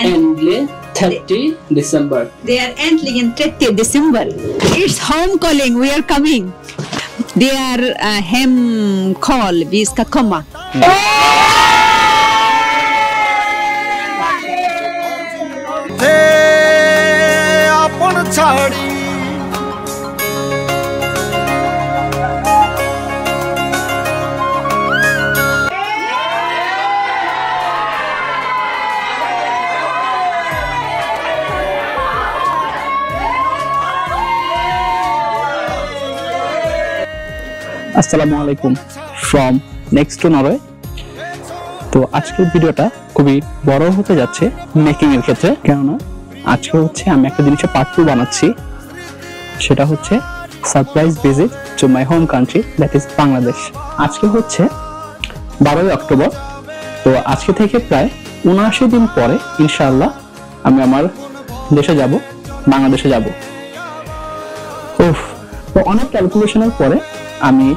Endly 30 December. They are ending in 30 December. It's home calling. We are coming. They are hem call. Vi ska komma. আসসালামু আলাইকুম from next two Norway. তো আজকের ভিডিওটা খুবই বড় হতে যাচ্ছে মেকিং এর ক্ষেত্রে, কেননা আজকে হচ্ছে আমি একটা জিনিসের পার্ট 2 বানাচ্ছি। সেটা হচ্ছে surprise visit to my home country, that is Bangladesh. আজকে হচ্ছে 12 অক্টোবর। তো আজকে থেকে প্রায় 79 দিন পরে ইনশাআল্লাহ আমি আমার দেশে যাব, বাংলাদেশে যাব। তো অনেক ক্যালকুলেশনের পরে আমি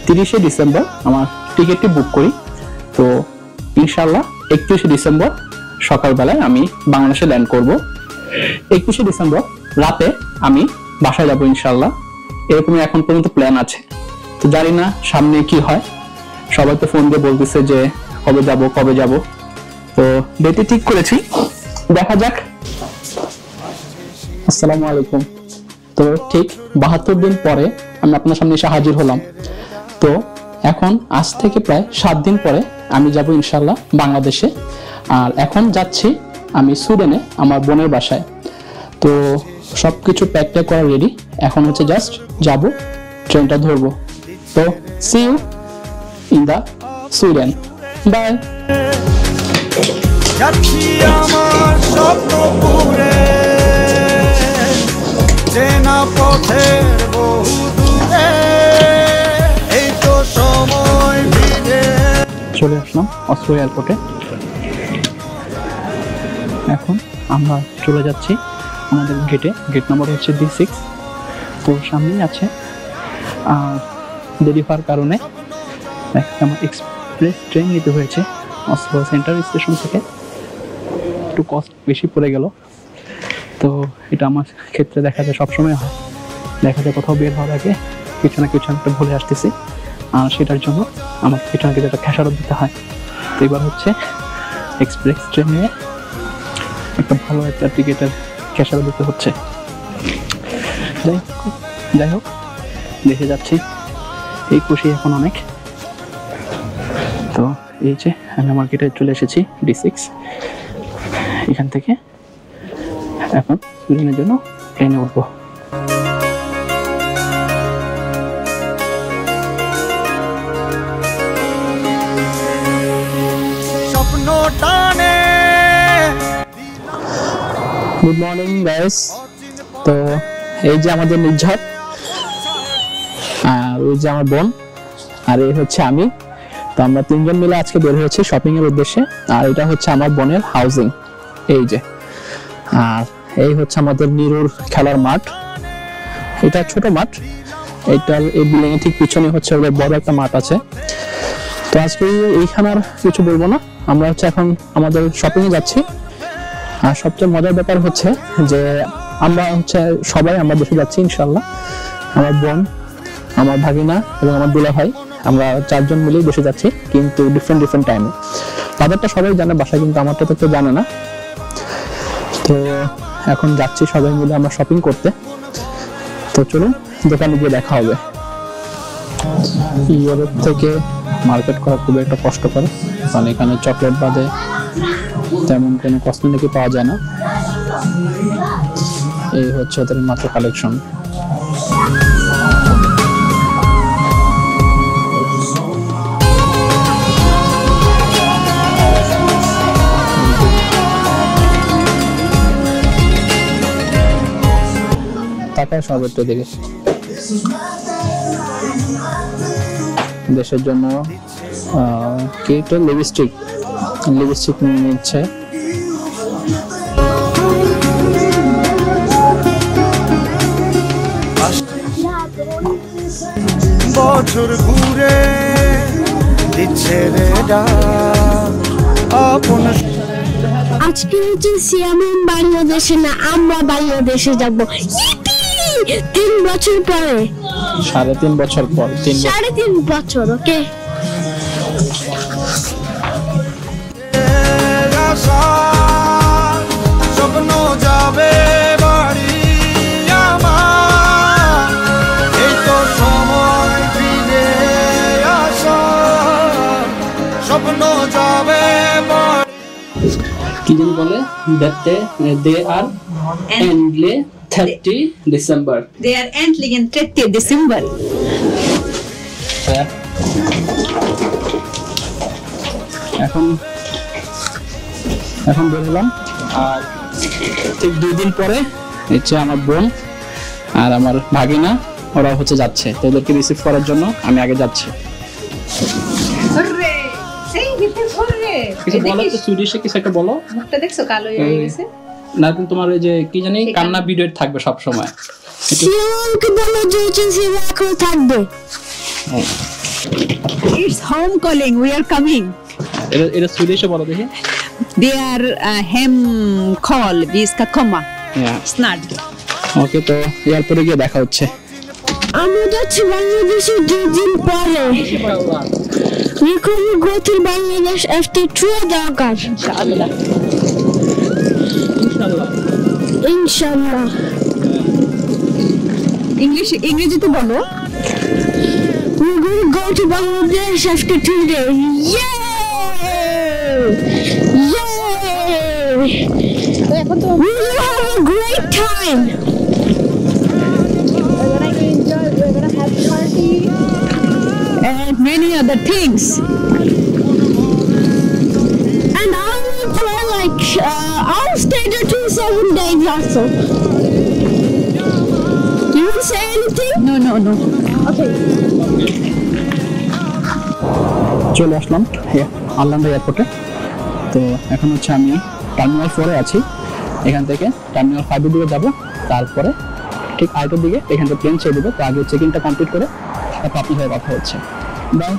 30 ডিসেম্বর আমার টিকিটটি বুক করি। তো ইনশাআল্লাহ 31 ডিসেম্বর সকালবেলায় আমি বাংলাদেশে ল্যান্ড করব। 21 ডিসেম্বর রাতে আমি বাসায় যাব ইনশাআল্লাহ, এরকমই এখন পর্যন্ত প্ল্যান আছে। তো জানি না সামনে কি হয়, সবাই তো ফোন দিয়ে বলতেছে যে কবে যাব। তো ডেটে ঠিক করেছি, দেখা যাক। আসসালামু আলাইকুম। তো ঠিক 72 দিন পরে আমি আপনার সামনে এসে হাজির হলাম। তো এখন আজ থেকে প্রায় 7 দিন পরে আমি যাব ইনশাআল্লাহ বাংলাদেশে। আর এখন যাচ্ছি আমি সুইডেনে আমার বোনের বাসায়। তো সবকিছু প্যাক করা রেডি, এখন হচ্ছে জাস্ট যাব, ট্রেনটা ধরবো। তো see you in the Sweden, bye. চলে আসলাম অস্ট্রো এয়ারপোর্টে। এখন আমরা চলে যাচ্ছি আমাদের গেটে। গেট নাম্বার হচ্ছে D6। তো সামনেই আছে। দেরি হওয়ার কারণে আমার এক্সপ্রেস ট্রেন নিতে হয়েছে অস্ট্রো সেন্টার স্টেশন থেকে। একটু কস্ট বেশি পড়ে গেল। তো এটা আমার ক্ষেত্রে দেখা যায় সবসময় হয়, দেখা যায় কোথাও বের হওয়ার আগে কিছু না কিছু একটা ভুলে আসতেছি, আর সেটার জন্য আমার কিছু না কিছু একটা খেসারত দিতে হয়। তো এবার হচ্ছে এক্সপ্রেস ট্রেনে একটা ভালো একটা টিকিটের খেসারত দিতে হচ্ছে। যাই হোক দেখে যাচ্ছি, এই খুশি এখন অনেক। তো এই যে আমি আমার গেটে চলে এসেছি D6। এখান থেকে এখন সুইডেনের জন্য ট্রেনে উঠবো। Good morning guys. তো এই যে আমাদের নির্ঝর, আর ওই যে আমার বোন, আর এই হচ্ছে আমি। তো আমরা তিনজন মিলে আজকে বের হয়েছি শপিং এর উদ্দেশ্যে। আর এটা হচ্ছে আমার বোনের হাউজিং, এই যে। আর এই হচ্ছে আমাদের নিরুর খেলার মাঠ। এটা ছোট মাঠ, এইটার এই বিল্ডিং এর ঠিক পিছনে হচ্ছে বড় একটা মাঠ আছে। তো আজকে এইখানে আর কিছু বলবো না, আমরা হচ্ছে এখন আমাদের শপিং এ যাচ্ছি। আর সবচেয়ে মজার ব্যাপার হচ্ছে যে আমরা হচ্ছে সবাই আমরা দেশে যাচ্ছি ইনশাআল্লাহ। আমার বোন, আমার ভাগিনা এবং আমার দুলা ভাই, আমরা 4 জন মিলেই দেশে যাচ্ছি, কিন্তু ডিফারেন্ট টাইমে। তাদেরটা সবাই জানে বাসায়, কিন্তু আমারটা তো কেউ জানে না। তো এখন যাচ্ছি সবাই মিলে আমরা শপিং করতে। তো চলুন দোকানে গিয়ে দেখা হবে। ইউরোপ থেকে মার্কেট করা খুবই একটা কষ্টকর, কারণ এখানে চকলেট বাদে তেমন কোনো কসমেটিকই পাওয়া যায় না। এই হচ্ছে ওদের মাত্র কালেকশন। তাকায় সবের দিকে। দেশের জন্য লিপস্টিক নিচ্ছে। বছর ঘুরে দিচ্ছে রে আপন। আজকে হচ্ছে সিয়ামেন বাংলাদেশে না, আমরা বাংলাদেশে যাব 3 বছর পরে, 3.5 বছর পর, 3.5 বছর। ওকে, স্বপ্ন যাবে বাড়ি আমার, এই তো সময় ফিরে আসা, স্বপ্ন যাবে বাড়ি। কি যেন বলে, দে আর এন্ডলে 30 December. They are äntligen 30 December. এখন বের হলাম, আর ঠিক 2 দিন পরে হচ্ছে আমার বোন আর আমার ভাগিনা ওরা হচ্ছে যাচ্ছে, তো ওদেরকে রিসিভ করার জন্য আমি আগে যাচ্ছি। Hurre! Säg lite hurre! কিছু বলো তো, সুইডিশে কিছু একটা বলো। মুখটা দেখছো কালো হয়ে গেছে? না কিন্তু তোমার ওই যে কি জানি কান্না ভিডিও থাকবে সব সময়। সিয়ামকে বলো যে সিয়াম এখন থাকবে। It's home calling. We are coming. এটা সুইডিশে বলো দেখি। Det är hemcall. Vi ska komma snart. ওকে, তো এরপরে গিয়ে দেখা হচ্ছে। আমরা যাচ্ছি বাংলাদেশে 2 দিন পরে। We come go to Bangladesh after 2 dagar. Inshallah. Inshallah. ইংরেজিতে বলো। We're going to go to Bangladesh after 2 days. Yay! Yay! We will have a great time. And many other things. And I will play like, I'll stay there 7 days also. You want to say anything? No. Okay. চলে আসলাম আরল্যান্ডো এয়ারপোর্টে। তো এখন হচ্ছে আমি terminal 4-এ আছি, এখান থেকে terminal 5-এর দিকে যাব, তারপরে ঠিক 8-এর দিকে এখান থেকে প্লেন ছেড়ে দেবো। তো আগে চেকিংটা কমপ্লিট করে তারপর আপনার সাথে কথা হচ্ছে। বাই।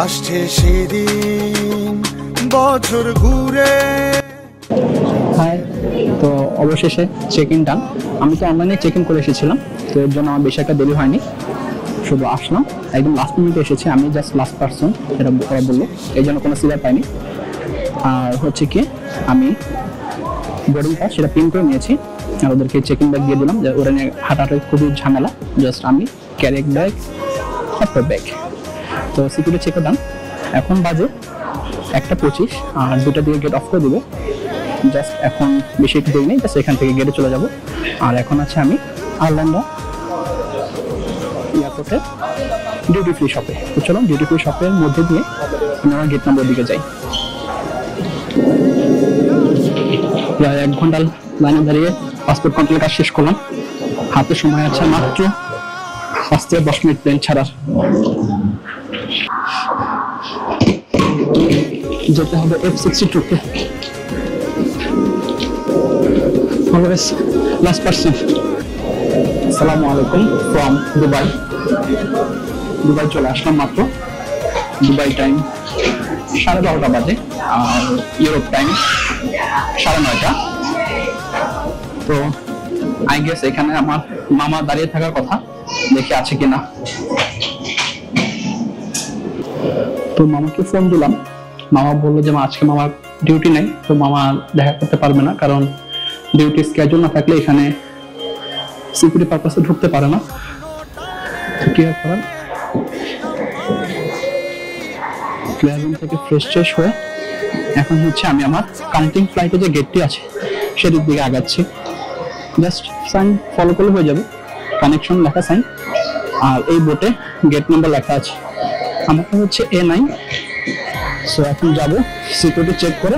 আসছে সেদিন বছর ঘুরে। হাই, তো অবশেষে চেক ইন ডান। আমি তো অনলাইনে চেক ইন করে এসেছিলাম, তো এর জন্য আমার বেশি একটা দেরি হয়নি, শুধু আসলাম একদম লাস্ট মিনিটে এসেছি। আমি জাস্ট লাস্ট পার্সন, যেটা ওরা বললো, এই জন্য কোনো সিলার পাইনি। আর হচ্ছে কি, আমি বোর্ডিং পাস সেটা প্রিন্ট করে নিয়েছি, আর ওদেরকে চেক ইন ব্যাগ দিয়ে দিলাম, যে ওরা নিয়ে হাঁটাটা খুবই ঝামেলা। জাস্ট আমি ক্যারি ব্যাগ, হট ব্যাগ। তো সিকিউরিটি চেকও ডান। এখন বাজে 1:25, আর 2টার দিকে গেট অফ করে দেবে। জাস্ট এখন বেশি একটু দেরি নেই, জাস্ট এখান থেকে গেটে চলে যাব। আর এখন আছে আমি আরল্যান্ডো এয়ারপোর্টে ডিউটি ফ্রি শপে। তো চলো ডিউটি ফ্রি শপের মধ্যে দিয়ে আমি আমার গেট নম্বর দিকে যাই। প্রায় 1 ঘন্টা লাইনে দাঁড়িয়ে পাসপোর্ট কন্ট্রোলের কাজ শেষ করলাম। হাতে সময় আছে মাত্র 5 থেকে 10 মিনিট প্লেন ছাড়ার। যেতে হবে F62-তে। Always last person. Assalamu alaikum from Dubai. Dubai চলে আসলাম মাত্র। দুবাই টাইম 12:30 বাজে, আর ইউরোপ টাইম 9:30। তো আই গেস এখানে আমার মামা দাঁড়িয়ে থাকার কথা, দেখি আছে কিনা। তো মামাকে ফোন দিলাম, মামা বললো যে আজকে মামার ডিউটি নেই, তো মামা দেখা করতে পারবে না, কারণ ডিউটি স্কেজুল না থাকলে এখানে সিকিউরিটি পারপাসে ঢুকতে পারে না। কি আর করার, ক্লিয়ার রুম থেকে ফ্রেশ ট্রেশ হয়ে এখন হচ্ছে আমি আমার কাউন্টিং ফ্লাইটে যে গেটটি আছে সেদিক দিকে আগাচ্ছি। জাস্ট সাইন ফলো করলে হয়ে যাবে, কানেকশন লেখা সাইন, আর এই বোটে গেট নাম্বার লেখা আছে। আমারটা হচ্ছে A9। সো এখন যাবো সিকিউরিটি চেক করে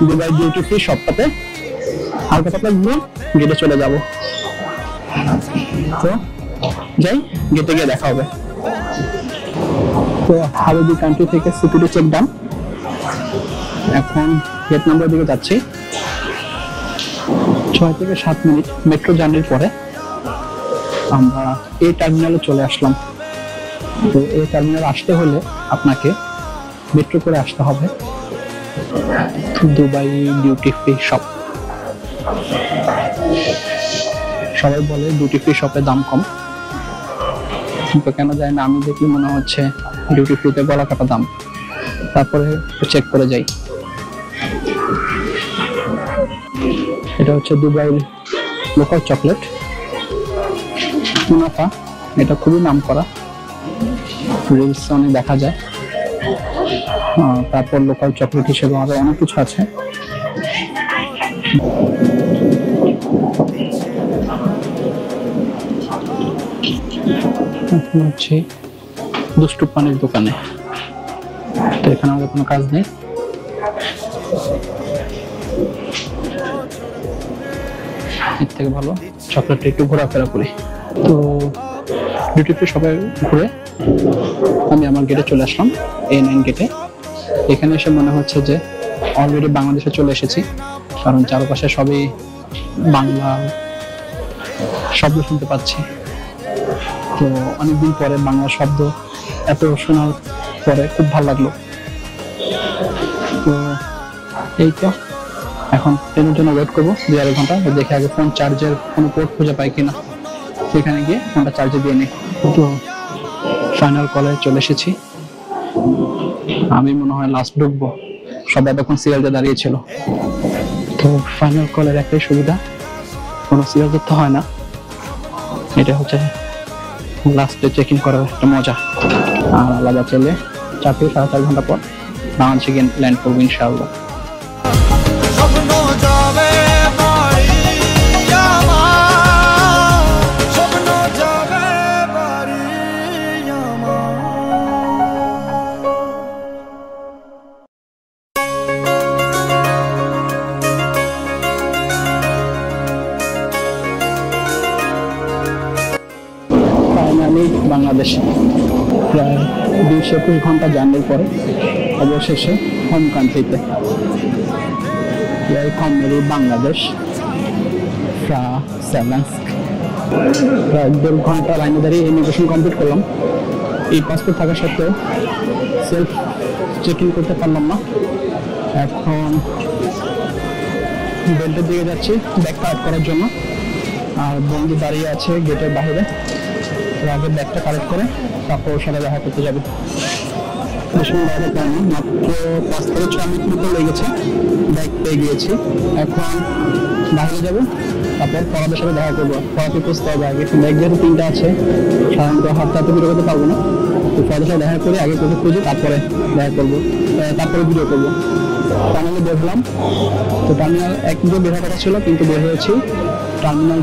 দুবাই ডিউটি ফ্রি শপটাতে হালকা পাতলা ঘুরে গেটে চলে যাব। তো যাই, গেটে গিয়ে দেখা হবে। তো হাবিবি কান্ট্রি থেকে সিকিউরিটি চেক ডান, এখন গেট নাম্বার দিকে যাচ্ছি। 6 থেকে 7 মিনিট মেট্রো জার্নির পরে আমরা এই টার্মিনালে চলে আসলাম। তো এই টার্মিনাল আসতে হলে আপনাকে মেট্রো করে আসতে হবে দুবাই ডিউটি ফ্রি শপ। সবাই বলে ডিউটি ফ্রি শপে দাম কম, কিন্তু কেন যায় না, আমি দেখলে মনে হচ্ছে ডিউটি ফ্রিতে গলা কাটা দাম। তারপরে চেক করে যাই। এটা হচ্ছে দুবাইয়ের লোকাল চকলেট মুনাফা, এটা খুবই নাম করা, রিলস অনেক দেখা যায়। তারপর লোকাল চকলেট হিসেবে আরো অনেক কিছু আছে। হচ্ছে দুষ্টু পানির দোকানে, তো এখানে আমাদের কোনো কাজ নেই। এর থেকে ভালো চকলেটটা একটু ঘোরাফেরা করি। তো ডিউটি ফ্রি সবাই ঘুরে আমি আমার গেটে চলে আসলাম, A9 গেটে। এখানে এসে মনে হচ্ছে যে অলরেডি বাংলাদেশে চলে এসেছি, কারণ চারপাশে সবই বাংলা শব্দ শুনতে পাচ্ছি। তো অনেকদিন পরে বাংলা শব্দ এত শোনার পরে খুব ভালো লাগলো। তো এই তো এখন ট্রেনের জন্য ওয়েট করবো 2-2.5 ঘন্টা। দেখে আগে ফোন চার্জের কোনো পোর্ট খুঁজে পাই কিনা, সেখানে গিয়ে ফোনটা চার্জে দিয়ে নিই। তো ফাইনাল কলে চলে এসেছি। আমি মনে হয় লাস্ট ঢুকবো, সবাই এখন সিরিয়ালে দাঁড়িয়েছিল। তো ফাইনাল কলের একটাই সুবিধা, কোনো সিরিয়াল ধরতে হয় না। এটা হচ্ছে লাস্টে চেকিং করার একটা মজা। আর আলাদা চলে 4 থেকে 4.5 ঘন্টা পর বাংলাদেশে গিয়ে ল্যান্ড করবো ইনশাআল্লাহ। স্বপ্ন যাবে বাড়ি আমার, স্বপ্ন যাবে বাড়ি আমার। ফাইনালি বাংলাদেশে প্রায় 221 ঘন্টা জার্নির পরে অবশেষে হোম কান্ট্রিতে। ওয়েলকাম মেরি বাংলাদেশ ফ্রান্সক। প্রায় 1.5 ঘন্টা লাইনে দাঁড়িয়ে ইমিগ্রেশন কমপ্লিট করলাম। এই পাসপোর্ট থাকা সত্ত্বেও সেলফ চেক ইন করতে পারলাম না। এখন বেল্টের দিকে যাচ্ছি ব্যাগ কালেক্ট করার জন্য, আর বন্ধু দাঁড়িয়ে আছে গেটের বাইরে। আগে ব্যাগটা কালেক্ট করে তারপর ওর সাথে দেখা করতে যাবে। বেশি বাইরে পাইনি, মাত্র 5 থেকে 6 মিনিট মতো লেগেছে, ব্যাগ পেয়ে গিয়েছি। এখন বাইরে যাবো, তারপর পড়াদের সাথে দেখা করবো। পড়াতে খুঁজতে হবে আগে, ব্যাগ যেহেতু 3টা আছে, সাধারণত হাতে হাতে ভিডিও করতে পারবো না। তো পড়াদের সাথে দেখা করে আগে কোথাও খুঁজি, তারপরে দেখা করবো, তারপরে ভিডিও করবো। টার্মিনালে বের হলাম। তো টার্মিনাল 1 দিয়ে বের হওয়ার কথা ছিল, কিন্তু বের হয়েছি টার্মিনাল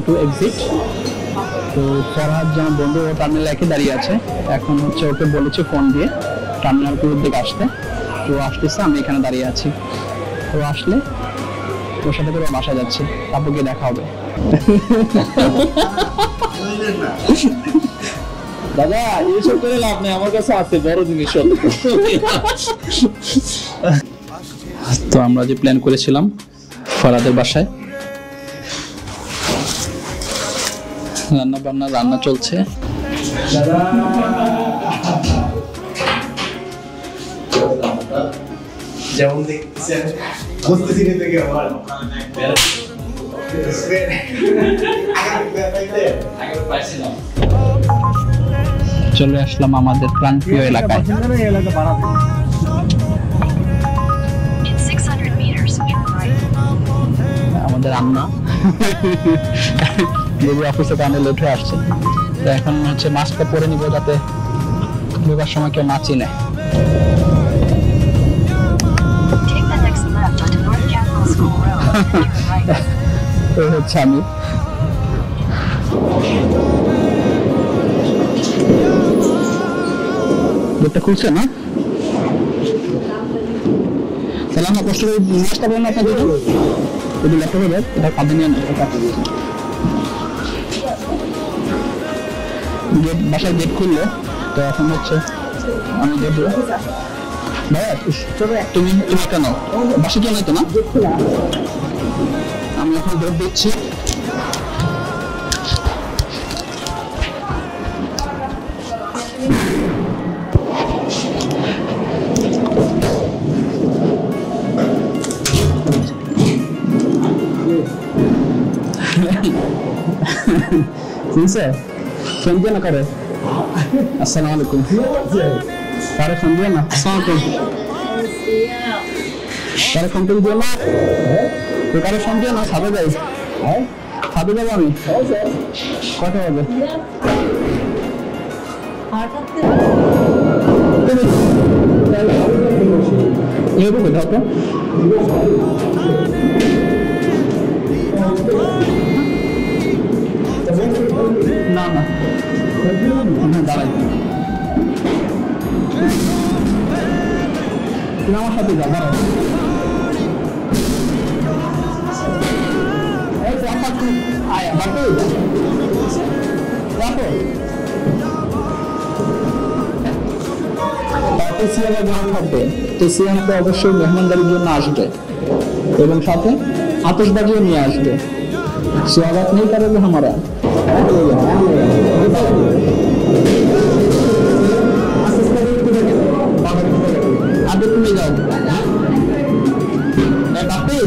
2 এক্সিট। তো ফরহাদ যেমন বন্ধু, ও টার্মিনাল 1-এ দাঁড়িয়ে আছে। এখন হচ্ছে ওকে বলেছে ফোন দিয়ে টার্মিনাল 2-এর দিকে আসতে। তো আসতেছে, আমি এখানে দাঁড়িয়ে আছি। তো আসলে ওর সাথে করে বাসায় যাচ্ছি, তারপর গিয়ে দেখা হবে। দাদা এসব করে লাভ নেই, আমার কাছে আছে বড় জিনিস। তো আমরা যে প্ল্যান করেছিলাম ফরহাদের বাসায়, রান্না চলছে। যেমন দেখছেন বুঝতেছি না থেকে আমার চলে আসলাম আমাদের প্রাণপ্রিয় এলাকায়। In 600 meters, turn right. আমাদের আম্মা যদি অফিসে কারণে লেট হয়ে আসছে, তো এখন হচ্ছে মাস্কটা পরে নিব যাতে ঢোকার সময় কেউ না চিনে। Take the next left onto North Capital School Road. Turn right. তো হচ্ছে আমি গেটটা খুলছে না, তাহলে আমরা কষ্ট করে মাস্কটা পরে না আপনাদের যদি ল্যাপটপে দেয় এটা কাঁধে নিয়ে নেয়। গেট বাসায় গেট খুললো, তো এখন হচ্ছে আমি গেট ভাইয়া তুমি তুমি একটা নাও, বাসা জন্য তো না, আমি এখন ভোট দিচ্ছি। শুনছে ফোন দিয়ে না করে। আসসালামু আলাইকুম। তারে ফোন দিয়ে না। আসসালামু আলাইকুম। তারে ফোন দিয়ে না, তো কারো ফোন দিয়ে না, ছাদে যাই। ছাদে যাবো আমি। কটা বাজে? এরকম কোথাও তো না না দাঁড়াই, তুমি আমার সাথে যা, দাঁড়াও। আয়া বাপু রাখো। সিয়ামের গান থাকবে, তো সিয়াম তো অবশ্যই মেহমানদারির জন্য আসবে এবং সাথে আতশবাজিও নিয়ে আসবে। स्वागत नहीं करोगे हमारा? आगे तुम जाओ Bapi,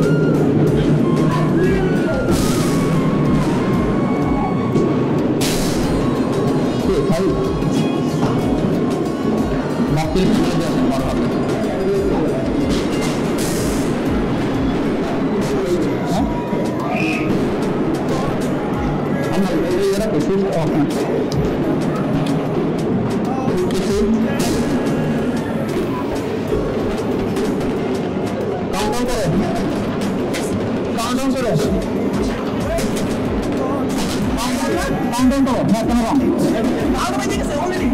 Bapi This is awesome. Count down करो. Count down करो. Count down करो. मैं कर रहा हूँ. आगे बढ़ने के से already.